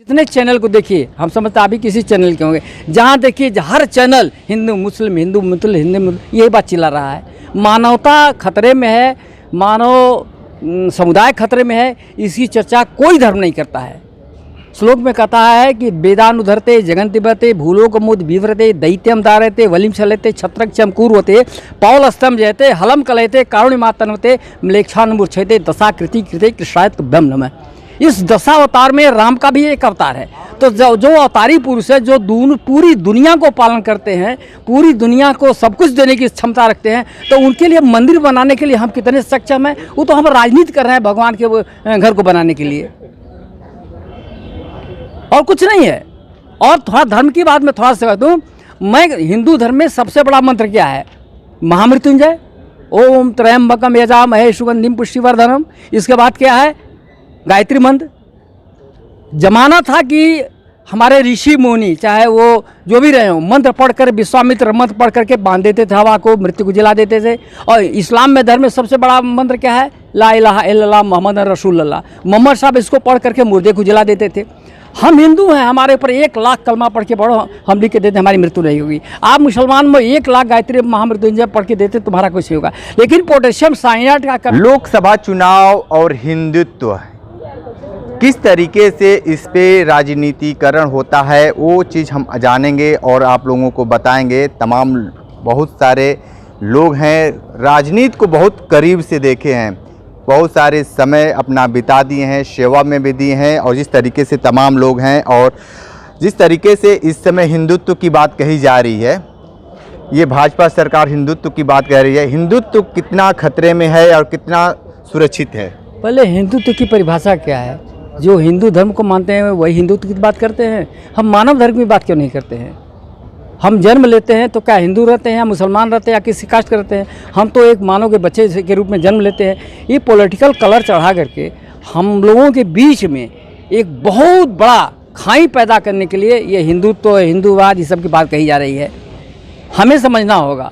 जितने चैनल को देखिए, हम समझते अभी किसी चैनल के होंगे, जहाँ देखिए हर चैनल हिंदू मुस्लिम यही बात चिल्ला रहा है। मानवता खतरे में है, मानव समुदाय खतरे में है, इसकी चर्चा कोई धर्म नहीं करता है। श्लोक में कहता है कि वेदानुधरते जगन्तिबते भूलोकमुद विव्रते दैत्यम दारयते वलिम चलते छत्रक्षम कुर्वते पौलस्तम जयते हलम कलयते कारुण्यमातन्वते म्लेच्छानुमूर्छयते दशाकृति कृते कृष्णाय ब्रह्म नमः। इस दशावतार में राम का भी एक अवतार है। तो जो अवतारी पुरुष है, जो पूरी दुनिया को पालन करते हैं, पूरी दुनिया को सब कुछ देने की क्षमता रखते हैं, तो उनके लिए मंदिर बनाने के लिए हम कितने सक्षम हैं? वो तो हम राजनीति कर रहे हैं भगवान के घर को बनाने के लिए, और कुछ नहीं है। और थोड़ा धर्म की बात में थोड़ा सा कह दूँ, मैं हिंदू धर्म में सबसे बड़ा मंत्र क्या है? महामृत्युंजय, ओम त्र्यंबकम यजामहे सुगंधिम पुष्टिवर्धनम। इसके बाद क्या है? गायत्री मंत्र। जमाना था कि हमारे ऋषि मुनि, चाहे वो जो भी रहे हों, मंत्र पढ़कर, विश्वामित्र मंत्र पढ़ करके बांध देते थे हवा को, मृत्यु को जला देते थे। और इस्लाम में धर्म में सबसे बड़ा मंत्र क्या है? ला इलाहा इल्लल्लाह मोहम्मद रसूलुल्लाह। मोहम्मद साहब इसको पढ़ करके मुर्दे को जला देते थे। हम हिंदू हैं, हमारे ऊपर 1 लाख कलमा पढ़ के पढ़ो, हम लिख के देते हमारी मृत्यु नहीं होगी। आप मुसलमान में 1 लाख गायत्री महामृत्युंजय पढ़ के देते, तुम्हारा कुछ नहीं होगा। लेकिन पोटेशियम साइनाइड का लोकसभा चुनाव और हिंदुत्व किस तरीके से इस पे राजनीतिकरण होता है, वो चीज़ हम जानेंगे और आप लोगों को बताएंगे। तमाम बहुत सारे लोग हैं, राजनीति को बहुत करीब से देखे हैं, बहुत सारे समय अपना बिता दिए हैं, सेवा में भी दिए हैं, और जिस तरीके से तमाम लोग हैं और जिस तरीके से इस समय हिंदुत्व की बात कही जा रही है, ये भाजपा सरकार हिंदुत्व की बात कह रही है। हिंदुत्व कितना खतरे में है और कितना सुरक्षित है? पहले हिंदुत्व की परिभाषा क्या है? जो हिंदू धर्म को मानते हैं वही हिंदुत्व की बात करते हैं। हम मानव धर्म की बात क्यों नहीं करते हैं? हम जन्म लेते हैं तो क्या हिंदू रहते हैं या मुसलमान रहते हैं या किसी कास्ट के रहते हैं? हम तो एक मानव के बच्चे के रूप में जन्म लेते हैं। ये पॉलिटिकल कलर चढ़ा करके हम लोगों के बीच में एक बहुत बड़ा खाई पैदा करने के लिए ये हिंदुत्व, हिंदूवाद, ये सब की बात कही जा रही है। हमें समझना होगा।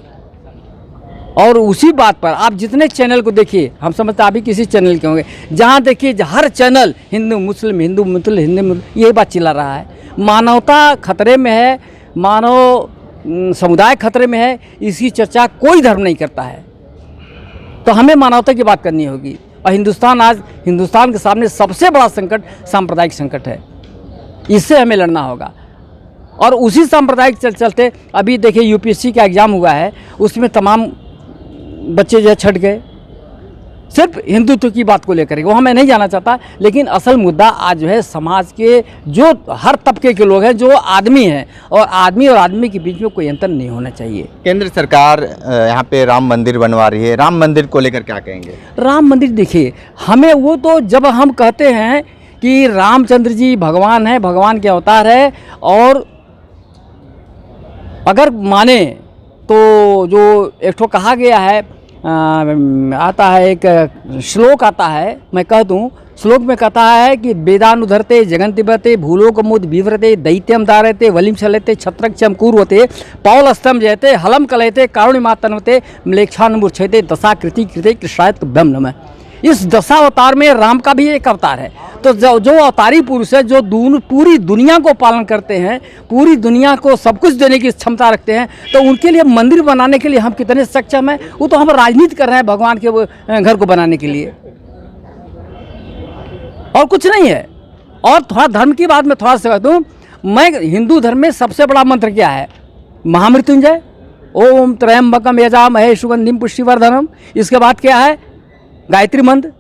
और उसी बात पर आप जितने चैनल को देखिए, हम समझते अभी किसी चैनल के होंगे, जहाँ देखिए हर चैनल हिंदू मुस्लिम यही बात चिल्ला रहा है। मानवता खतरे में है, मानव समुदाय खतरे में है, इसकी चर्चा कोई धर्म नहीं करता है। तो हमें मानवता की बात करनी होगी। और हिंदुस्तान के सामने सबसे बड़ा संकट सांप्रदायिक संकट है, इससे हमें लड़ना होगा। और उसी सांप्रदायिक चलते अभी देखिए यूपीएससी का एग्ज़ाम हुआ है, उसमें तमाम बच्चे जो है छट गए, सिर्फ हिंदुत्व की बात को लेकर के। वहाँ मैं नहीं जाना चाहता, लेकिन असल मुद्दा आज जो है समाज के जो हर तबके के लोग हैं, जो आदमी हैं, और आदमी के बीच में कोई अंतर नहीं होना चाहिए। केंद्र सरकार यहाँ पे राम मंदिर बनवा रही है, राम मंदिर को लेकर क्या कहेंगे? राम मंदिर देखिए, हमें वो तो जब हम कहते हैं कि रामचंद्र जी भगवान है, भगवान के अवतार है, और अगर माने तो जो एक ठो कहा गया है, आता है एक श्लोक आता है, मैं कह दूं, श्लोक में कहता है कि वेदानुधरते जगन्तिबते भूलोकमुद विव्रते दैत्यम दारयते वलिम चलते छत्रक्षम कुर्वते पौलस्तम जयते हलम कलयते कारुण्यमातन्वते म्लेच्छानुमूर्छयते दशाकृति कृते कृष्णाय ब्रह्म नमः। इस दशावतार में राम का भी एक अवतार है। तो जो अवतारी पुरुष है, जो पूरी दुनिया को पालन करते हैं, पूरी दुनिया को सब कुछ देने की क्षमता रखते हैं, तो उनके लिए मंदिर बनाने के लिए हम कितने सक्षम हैं? वो तो हम राजनीति कर रहे हैं भगवान के घर को बनाने के लिए, और कुछ नहीं है। और थोड़ा धर्म की बात में थोड़ा सा कह दूँ, मैं हिंदू धर्म में सबसे बड़ा मंत्र क्या है? महामृत्युंजय, ओम त्र्यंबकम यजामहे सुगंधिम पुष्टिवर्धनम। इसके बाद क्या है? गायत्री मंत्र।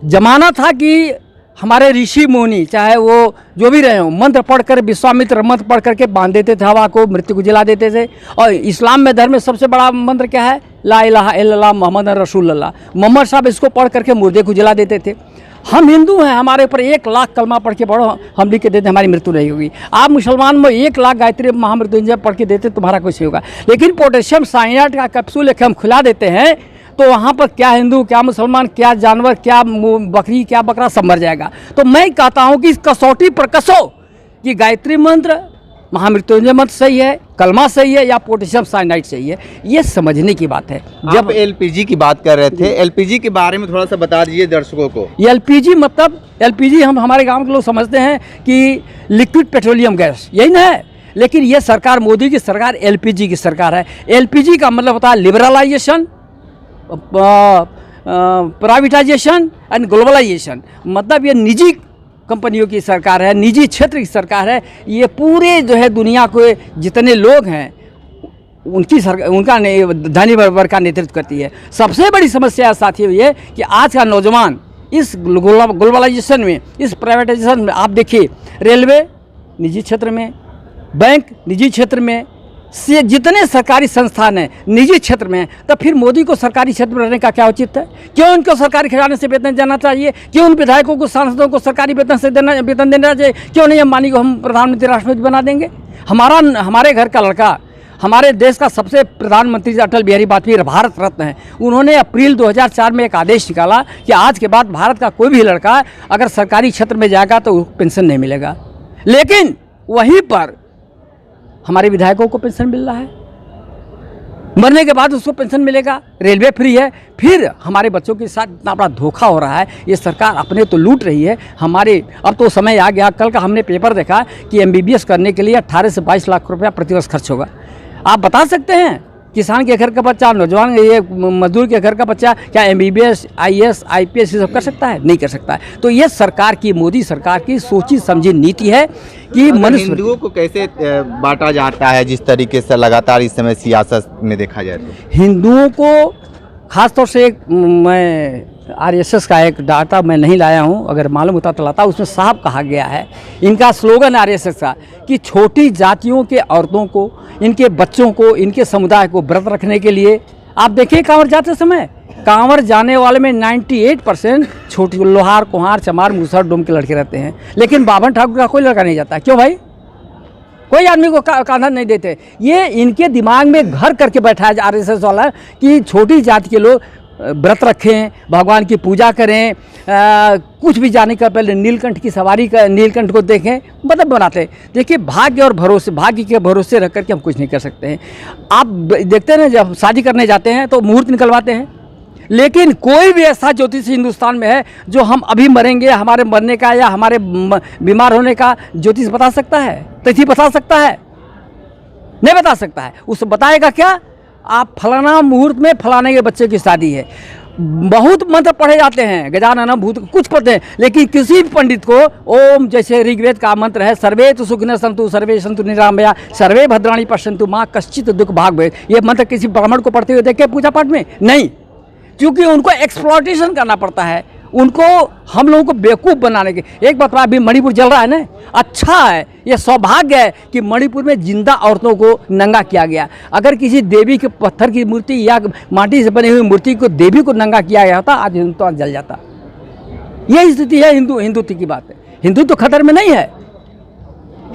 जमाना था कि हमारे ऋषि मुनि, चाहे वो जो भी रहे हों, मंत्र पढ़कर, विश्वामित्र मंत्र पढ़ करके बांध देते थे हवा को, मृत्यु को जला देते थे। और इस्लाम में धर्म में सबसे बड़ा मंत्र क्या है? ला इलाहा इल्लल्लाह मोहम्मद रसूलुल्लाह। मोहम्मद साहब इसको पढ़ करके मुर्दे को जला देते थे। हम हिंदू हैं, हमारे ऊपर 1 लाख कलमा पढ़ के पढ़ो, हम लिख के देते हमारी मृत्यु नहीं होगी। आप मुसलमान में 1 लाख गायत्री महामृत्युंजय पढ़ के देते, तुम्हारा कुछ नहीं होगा। लेकिन पोटेशियम साइनाइड का कैप्सूल एक हम खिला देते हैं, तो वहाँ पर क्या हिंदू, क्या मुसलमान, क्या जानवर, क्या बकरी, क्या बकरा सब मर जाएगा। तो मैं कहता हूँ कि इस कसौटी पर कसो कि गायत्री मंत्र, महामृत्युंजय मंत्र सही है, कलमा सही है या पोटेशियम साइनाइड सही है, ये समझने की बात है। जब एलपीजी की बात कर रहे थे, एलपीजी के बारे में थोड़ा सा बता दीजिए दर्शकों को। एलपीजी मतलब एलपीजी हम हमारे गांव के लोग समझते हैं कि लिक्विड पेट्रोलियम गैस, यही ना है। लेकिन ये सरकार, मोदी की सरकार एलपीजी की सरकार है। एलपीजी का मतलब होता है लिबरलाइजेशन, प्राइवेटाइजेशन एंड ग्लोबलाइजेशन। मतलब ये निजी कंपनियों की सरकार है, निजी क्षेत्र की सरकार है। ये पूरे जो है दुनिया के जितने लोग हैं उनकी सरकार, उनका धनी वर्ग का नेतृत्व करती है। सबसे बड़ी समस्या साथियों ये कि आज का नौजवान इस ग्लोबलाइजेशन में, इस प्राइवेटाइजेशन में, आप देखिए रेलवे निजी क्षेत्र में, बैंक निजी क्षेत्र में, से जितने सरकारी संस्थान हैं निजी क्षेत्र में, तो फिर मोदी को सरकारी क्षेत्र में रहने का क्या उचित है? क्यों उनको सरकारी खजाने से वेतन देना चाहिए? क्यों उन विधायकों को, सांसदों को सरकारी वेतन देना चाहिए? क्यों नहीं अंबानी को हम प्रधानमंत्री राष्ट्रपति बना देंगे? हमारे घर का लड़का, हमारे देश का सबसे प्रधानमंत्री अटल बिहारी वाजपेयी भारत रत्न है। उन्होंने अप्रैल 2004 में एक आदेश निकाला कि आज के बाद भारत का कोई भी लड़का अगर सरकारी क्षेत्र में जाएगा तो पेंशन नहीं मिलेगा। लेकिन वहीं पर हमारे विधायकों को पेंशन मिल रहा है, मरने के बाद उसको पेंशन मिलेगा, रेलवे फ्री है। फिर हमारे बच्चों के साथ इतना बड़ा धोखा हो रहा है। ये सरकार अपने तो लूट रही है हमारे। अब तो समय आ गया, कल का हमने पेपर देखा कि एमबीबीएस करने के लिए 18 से 22 लाख रुपया प्रतिवर्ष खर्च होगा। आप बता सकते हैं किसान के घर का बच्चा, नौजवान, ये मजदूर के घर का बच्चा क्या एमबीबीएस, आईएएस, आईपीएस ये सब कर सकता है? नहीं कर सकता है। तो ये सरकार की, मोदी सरकार की सोची समझी नीति है कि मनुष्य हिंदुओं को कैसे बांटा जाता है जिस तरीके से लगातार इस समय सियासत में देखा जाए तो? हिंदुओं को खास तौर से मैं आरएसएस का एक डाटा मैं नहीं लाया हूं, अगर मालूम होता तो लाता। उसमें साफ कहा गया है, इनका स्लोगन आरएसएस का, कि छोटी जातियों के औरतों को, इनके बच्चों को, इनके समुदाय को व्रत रखने के लिए। आप देखिए कांवड़ जाते समय, कांवड़ जाने वाले में 98% छोटी लोहार, कुम्हार, चमार, मूसर, डोम के लड़के रहते हैं। लेकिन बावन ठाकुर का कोई लड़का नहीं जाता। क्यों भाई? कोई आदमी को कांधा नहीं देते। ये इनके दिमाग में घर करके बैठा है आरएसएस वाला कि छोटी जाति के लोग व्रत रखें, भगवान की पूजा करें, कुछ भी जाने का पहले नीलकंठ की सवारी का, नीलकंठ को देखें, मतलब बनाते हैं। देखिए भाग्य और भरोसे, भाग्य के भरोसे रख करके हम कुछ नहीं कर सकते हैं। आप देखते हैं ना, जब शादी करने जाते हैं तो मुहूर्त निकलवाते हैं, लेकिन कोई भी ऐसा ज्योतिष हिंदुस्तान में है जो हम अभी मरेंगे, हमारे मरने का या हमारे बीमार होने का ज्योतिष बता सकता है? तिथि बता सकता है? नहीं बता सकता है। उस बताएगा क्या? आप फलाना मुहूर्त में फलाने के बच्चे की शादी है। बहुत मंत्र पढ़े जाते हैं, गजानन भूत कुछ पढ़ते हैं, लेकिन किसी भी पंडित को ओम, जैसे ऋग्वेद का मंत्र है, सर्वे तो सुखिनः सन्तु सर्वे सन्तु निरामया सर्वे भद्राणि पश्यन्तु माँ कश्चित् दुख भाग भवेत्, ये मंत्र किसी ब्राह्मण को पढ़ते हुए देखे पूजा पाठ में? नहीं, क्योंकि उनको एक्सप्लॉइटेशन करना पड़ता है, उनको हम लोगों को बेवकूफ़ बनाने के। एक बात, अभी मणिपुर जल रहा है ना, अच्छा है, ये सौभाग्य है कि मणिपुर में जिंदा औरतों को नंगा किया गया। अगर किसी देवी के पत्थर की मूर्ति या माटी से बनी हुई मूर्ति को, देवी को नंगा किया गया होता, आज हिंदुस्तान जल जाता। यही स्थिति है हिंदुत्व की बात है। हिंदुत्व खतरे में नहीं है,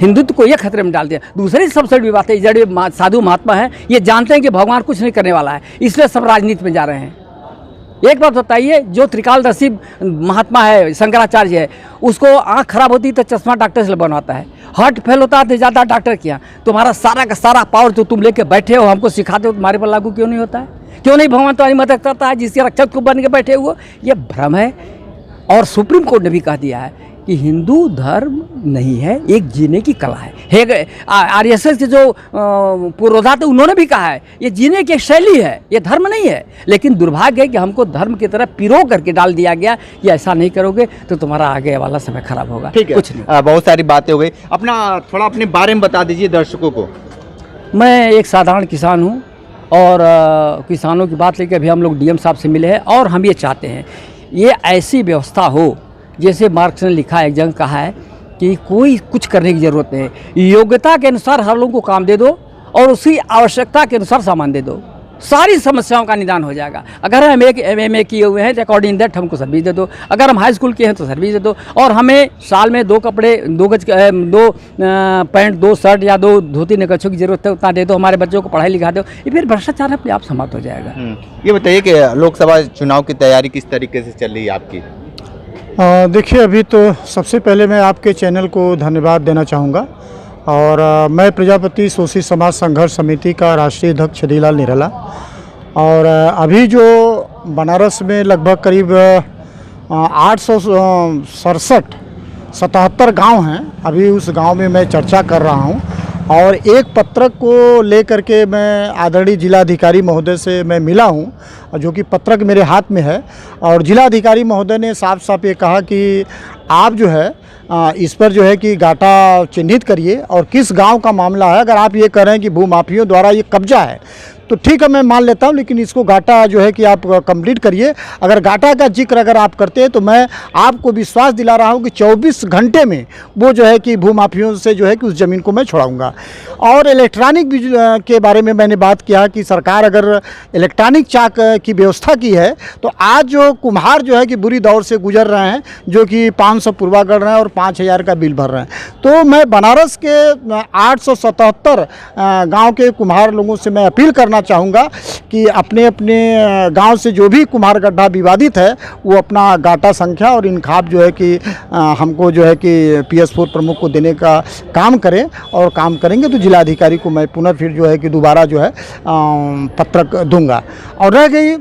हिंदुत्व को ये खतरे में डाल दिया। दूसरी सबसे बड़ी बात है, जड़े साधु महात्मा हैं, ये जानते हैं कि भगवान कुछ नहीं करने वाला है, इसलिए सब राजनीति में जा रहे हैं। एक बात बताइए, जो त्रिकालदर्शी महात्मा है, शंकराचार्य है, उसको आँख खराब होती तो चश्मा डॉक्टर से बनवाता है, हार्ट फेल होता है तो ज़्यादा डॉक्टर किया। तुम्हारा सारा का सारा पावर जो तुम लेके बैठे हो, हमको सिखाते हो, तुम्हारे पर लागू क्यों नहीं होता है? क्यों नहीं भगवान तुम्हारी मदद करता है जिसके रक्षक को बन के बैठे हुए? ये भ्रम है। और सुप्रीम कोर्ट ने भी कह दिया है कि हिंदू धर्म नहीं है, एक जीने की कला है। आरएसएस के जो पूर्वोधा थे उन्होंने भी कहा है ये जीने की एक शैली है, ये धर्म नहीं है। लेकिन दुर्भाग्य है कि हमको धर्म की तरफ पिरो करके डाल दिया गया कि ऐसा नहीं करोगे तो तुम्हारा आगे वाला समय खराब होगा। ठीक है, कुछ नहीं। बहुत सारी बातें हो गई, अपना थोड़ा अपने बारे में बता दीजिए दर्शकों को। मैं एक साधारण किसान हूँ और किसानों की बात लेकर अभी हम लोग डीएम साहब से मिले हैं और हम ये चाहते हैं ये ऐसी व्यवस्था हो, जैसे मार्क्स ने लिखा है, एक जगह कहा है कि कोई कुछ करने की ज़रूरत नहीं है, योग्यता के अनुसार हर लोगों को काम दे दो और उसी आवश्यकता के अनुसार सामान दे दो, सारी समस्याओं का निदान हो जाएगा। अगर हम एमए किए हुए हैं तो अकॉर्डिंग दैट हमको सर्विस दे दो, अगर हम हाई स्कूल के हैं तो सर्विस दे दो, और हमें साल में 2 कपड़े, 2 गज, 2 पैंट, 2 शर्ट या 2 धोती निकच्छों की ज़रूरत है, उतना दे दो, हमारे बच्चों को पढ़ाई लिखा दो, ये फिर भ्रष्टाचार अपने आप समाप्त हो जाएगा। ये बताइए कि लोकसभा चुनाव की तैयारी किस तरीके से चल रही है आपकी? देखिए, अभी तो सबसे पहले मैं आपके चैनल को धन्यवाद देना चाहूँगा और मैं प्रजापति शोषित समाज संघर्ष समिति का राष्ट्रीय अध्यक्ष छदीलाल निराला। और अभी जो बनारस में लगभग करीब 867 गांव हैं, अभी उस गांव में मैं चर्चा कर रहा हूं। और एक पत्रक को लेकर के मैं आदरणीय जिलाधिकारी महोदय से मैं मिला हूं, जो कि पत्रक मेरे हाथ में है। और जिलाधिकारी महोदय ने साफ साफ ये कहा कि आप जो है इस पर जो है कि गाटा चिन्हित करिए और किस गांव का मामला है। अगर आप ये कह रहे हैं कि भूमाफियों द्वारा ये कब्जा है तो ठीक है, मैं मान लेता हूं, लेकिन इसको गाटा जो है कि आप कंप्लीट करिए। अगर गाटा का जिक्र अगर आप करते हैं तो मैं आपको विश्वास दिला रहा हूं कि 24 घंटे में वो जो है कि भूमाफियों से जो है कि उस ज़मीन को मैं छुड़ाऊंगा। और इलेक्ट्रॉनिक के बारे में मैंने बात किया कि सरकार अगर इलेक्ट्रॉनिक चाक की व्यवस्था की है तो आज जो कुम्हार जो है कि बुरी दौर से गुजर रहे हैं, जो कि 500 पूर्वा कर रहे हैं और 5000 का बिल भर रहे हैं। तो मैं बनारस के 877 गाँव के कुम्हार लोगों से मैं अपील करना चाहूँगा कि अपने अपने गांव से जो भी कुम्हार गड्ढा विवादित है वो अपना गाटा संख्या और इंखाब जो है कि हमको जो है कि PS4 प्रमुख को देने का काम करें। और काम करेंगे तो जिलाधिकारी को मैं पुनः फिर जो है कि दोबारा जो है पत्रक दूंगा। और रह गई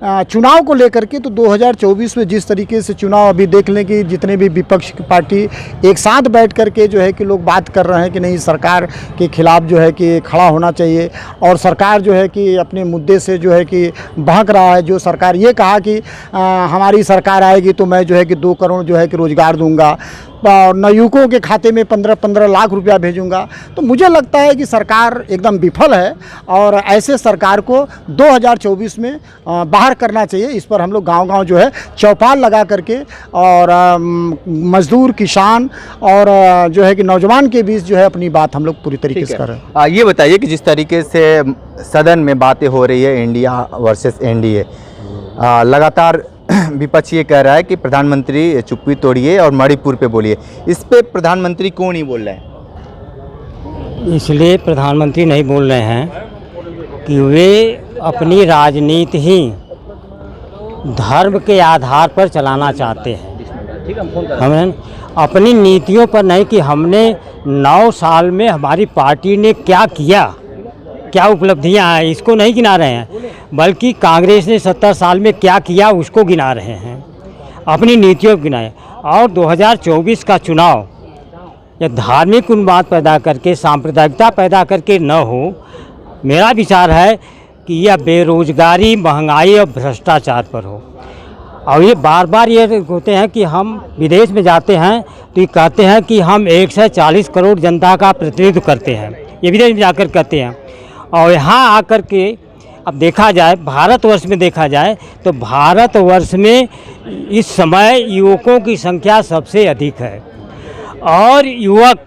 चुनाव को लेकर के, तो 2024 में जिस तरीके से चुनाव अभी देख लें कि जितने भी विपक्ष की पार्टी एक साथ बैठ कर के जो है कि लोग बात कर रहे हैं कि नहीं, सरकार के खिलाफ जो है कि खड़ा होना चाहिए। और सरकार जो है कि अपने मुद्दे से जो है कि बहक रहा है। जो सरकार ये कहा कि हमारी सरकार आएगी तो मैं जो है कि 2 करोड़ जो है कि रोज़गार दूंगा, नवयुवकों के खाते में 15-15 लाख रुपया भेजूंगा। तो मुझे लगता है कि सरकार एकदम विफल है और ऐसे सरकार को 2024 में बाहर करना चाहिए। इस पर हम लोग गांव-गांव जो है चौपाल लगा करके और मजदूर, किसान और जो है कि नौजवान के बीच जो है अपनी बात हम लोग पूरी तरीके से कर रहे हैं। ये बताइए कि जिस तरीके से सदन में बातें हो रही है इंडिया वर्सेस NDA, लगातार विपक्ष ये कह रहा है कि प्रधानमंत्री चुप्पी तोड़िए और मणिपुर पे बोलिए। इस पे प्रधानमंत्री क्यों नहीं बोल रहे हैं? इसलिए प्रधानमंत्री नहीं बोल रहे हैं कि वे अपनी राजनीति ही धर्म के आधार पर चलाना चाहते हैं। हमें अपनी नीतियों पर नहीं कि हमने 9 साल में हमारी पार्टी ने क्या किया, क्या उपलब्धियां हैं, इसको नहीं गिना रहे हैं, बल्कि कांग्रेस ने 70 साल में क्या किया उसको गिना रहे हैं, अपनी नीतियों को गिनाए। और 2024 का चुनाव यह धार्मिक उन्माद पैदा करके, सांप्रदायिकता पैदा करके न हो। मेरा विचार है कि यह बेरोजगारी, महंगाई और भ्रष्टाचार पर हो। और ये बार बार ये होते हैं कि हम विदेश में जाते हैं तो ये कहते हैं कि हम 140 करोड़ जनता का प्रतिनिधित्व करते हैं, ये विदेश में जाकर कहते हैं। और यहाँ आकर के अब देखा जाए, भारतवर्ष में देखा जाए तो भारतवर्ष में इस समय युवकों की संख्या सबसे अधिक है। और युवक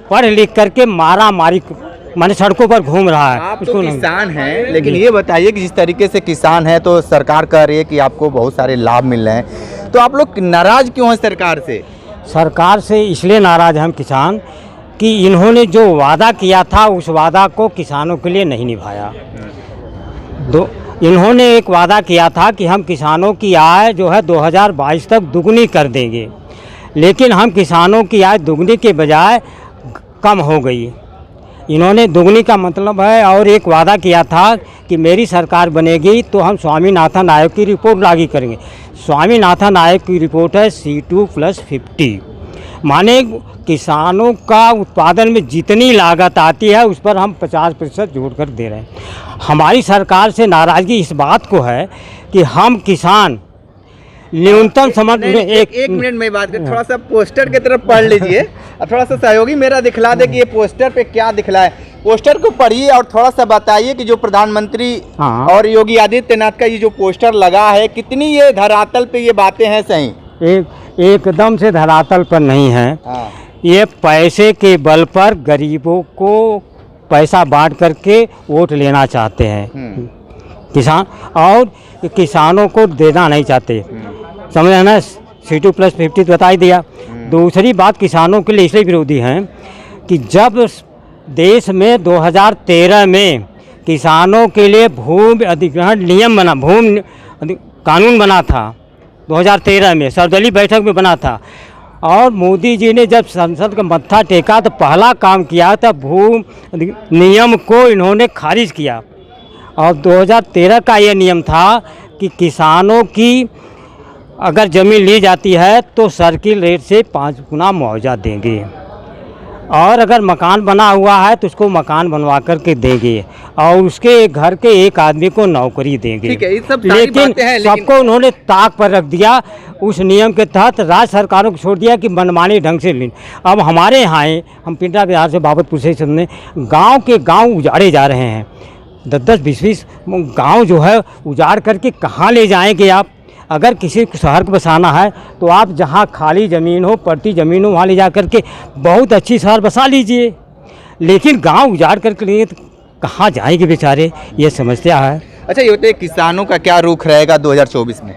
पढ़ लिख करके मारा मारी माने सड़कों पर घूम रहा है। आप तो किसान हैं, लेकिन ये बताइए कि जिस तरीके से किसान है तो सरकार कह रही है कि आपको बहुत सारे लाभ मिल रहे हैं, तो आप लोग नाराज़ क्यों हैं सरकार से? सरकार से इसलिए नाराज़ हैं हम किसान कि इन्होंने जो वादा किया था उस वादा को किसानों के लिए नहीं निभाया। इन्होंने एक वादा किया था कि हम किसानों की आय जो है 2022 तक दुगनी कर देंगे, लेकिन हम किसानों की आय दुगनी के बजाय कम हो गई। इन्होंने दुगनी का मतलब है, और एक वादा किया था कि मेरी सरकार बनेगी तो हम स्वामीनाथन आयोग की रिपोर्ट लागू करेंगे। स्वामीनाथन आयोग की रिपोर्ट है C2+50, माने किसानों का उत्पादन में जितनी लागत आती है उस पर हम 50% जोड़कर दे रहे हैं। हमारी सरकार से नाराज़गी इस बात को है कि हम किसान न्यूनतम समर्थन एक मिनट में बात करें, थोड़ा सा पोस्टर की तरफ पढ़ लीजिए और थोड़ा सा सहयोगी मेरा दिखला दे कि ये पोस्टर पे क्या दिखला है। पोस्टर को पढ़िए और थोड़ा सा बताइए कि जो प्रधानमंत्री और योगी आदित्यनाथ का ये जो पोस्टर लगा है, कितनी ये धरातल पे ये बातें हैं सही? एकदम से धरातल पर नहीं है। ये पैसे के बल पर गरीबों को पैसा बांट करके वोट लेना चाहते हैं किसान, और किसानों को देना नहीं चाहते। समझ रहे ना, C2+50 बताई दिया। दूसरी बात, किसानों के लिए इसलिए विरोधी हैं कि जब देश में 2013 में किसानों के लिए भूमि अधिग्रहण नियम बना, भूमि कानून बना था 2013 में, सर्वदलीय बैठक में बना था, और मोदी जी ने जब संसद का मत्था टेका तो पहला काम किया था भू नियम को इन्होंने खारिज किया। और 2013 का ये नियम था कि किसानों की अगर ज़मीन ली जाती है तो सर्किल रेट से 5 गुना मुआवजा देंगे, और अगर मकान बना हुआ है तो उसको मकान बनवा करके देंगे, और उसके घर के एक आदमी को नौकरी देंगे। ठीक है, ये सब सारी बातें हैं, लेकिन सबको उन्होंने ताक पर रख दिया। उस नियम के तहत राज्य सरकारों को छोड़ दिया कि मनमानी ढंग से लें। अब हमारे यहाँ हम पिंडरा बिहार से बाबतपुर से सुनने गाँव के गाँव उजाड़े जा रहे हैं। 10-10, 20-20 गाँव जो है उजाड़ करके कहाँ ले जाएंगे आप? अगर किसी को शहर को बसाना है तो आप जहाँ खाली ज़मीन हो, पड़ती ज़मीन हो, वहाँ ले जा कर के बहुत अच्छी शहर बसा लीजिए। लेकिन गांव उजाड़ करके लिए तो कहाँ जाएंगे बेचारे, ये समस्या है। अच्छा, ये बताइए किसानों का क्या रुख रहेगा 2024 में?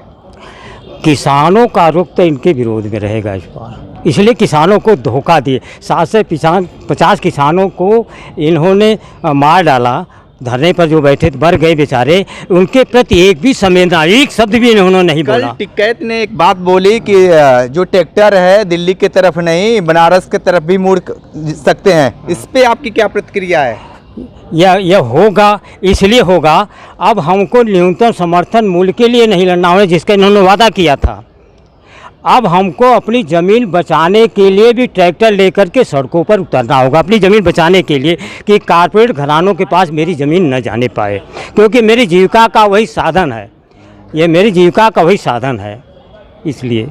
किसानों का रुख तो इनके विरोध में रहेगा इस बार, इसलिए किसानों को धोखा दिए। 7 से 50 किसानों को इन्होंने मार डाला। धरने पर जो बैठे थे मर गए बेचारे, उनके प्रति एक भी संवेदना, एक शब्द भी इन्होंने नहीं बोला। टिकैत ने एक बात बोली कि जो ट्रैक्टर है दिल्ली की तरफ नहीं बनारस की तरफ भी मुड़ सकते हैं। इस पे आपकी क्या प्रतिक्रिया है? यह होगा, इसलिए होगा अब हमको न्यूनतम समर्थन मूल्य के लिए नहीं लड़ना होगा जिसका इन्होंने वादा किया था। अब हमको अपनी ज़मीन बचाने के लिए भी ट्रैक्टर लेकर के सड़कों पर उतरना होगा, अपनी ज़मीन बचाने के लिए, कि कारपोरेट घरानों के पास मेरी ज़मीन न जाने पाए, क्योंकि मेरी जीविका का वही साधन है, ये मेरी जीविका का वही साधन है, इसलिए।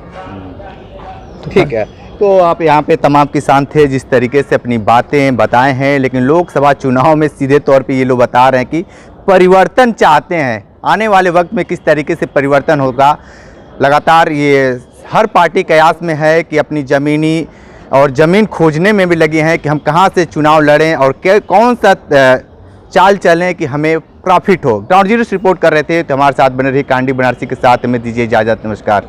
ठीक है, तो आप यहाँ पे तमाम किसान थे जिस तरीके से अपनी बातें बताए हैं, लेकिन लोकसभा चुनाव में सीधे तौर पे ये लोग बता रहे हैं कि परिवर्तन चाहते हैं। आने वाले वक्त में किस तरीके से परिवर्तन होगा, लगातार ये हर पार्टी कयास में है कि अपनी ज़मीनी और ज़मीन खोजने में भी लगे हैं कि हम कहाँ से चुनाव लड़ें और कौन सा चाल चलें कि हमें प्रॉफिट हो। ग्राउंड जीरो से रिपोर्ट कर रहे थे, तो हमारे साथ बने रही कांडी बनारसी के साथ। हमें दीजिए इजाज़त, नमस्कार।